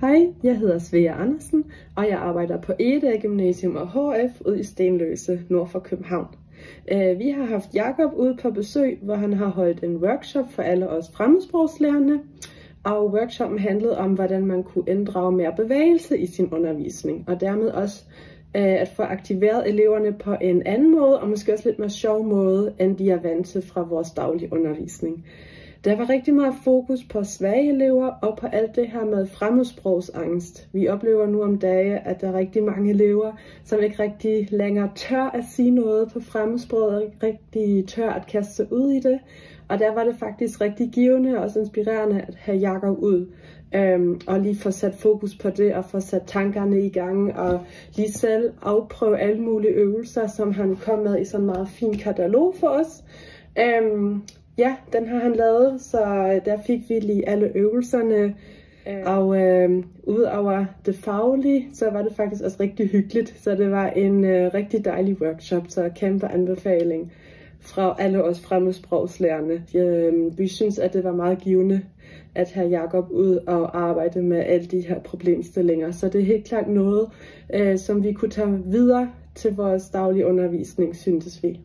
Hej, jeg hedder Svea Andersen, og jeg arbejder på Egedal Gymnasium og HF ude i Stenløse, nord for København. Vi har haft Jakob ude på besøg, hvor han har holdt en workshop for alle os fremmedsprogslærerne. Og workshoppen handlede om, hvordan man kunne inddrage mere bevægelse i sin undervisning, og dermed også at få aktiveret eleverne på en anden måde, og måske også lidt mere sjov måde, end de er vant til fra vores daglige undervisning. Der var rigtig meget fokus på svage elever og på alt det her med fremmedsprogsangst. Vi oplever nu om dage, at der er rigtig mange elever, som ikke rigtig længere tør at sige noget på fremmedsproget, ikke rigtig tør at kaste sig ud i det. Og der var det faktisk rigtig givende og også inspirerende at have Jakob ud og lige få sat fokus på det og få sat tankerne i gang og lige selv afprøve alle mulige øvelser, som han kom med i sådan en meget fin katalog for os. Ja, den har han lavet, så der fik vi lige alle øvelserne, og udover det faglige, så var det faktisk også rigtig hyggeligt, så det var en rigtig dejlig workshop, så kæmpe anbefaling fra alle os fremmedsprogslærerne. Vi synes, at det var meget givende at have Jakob ud og arbejde med alle de her problemstillinger, så det er helt klart noget, som vi kunne tage videre til vores daglige undervisning, syntes vi.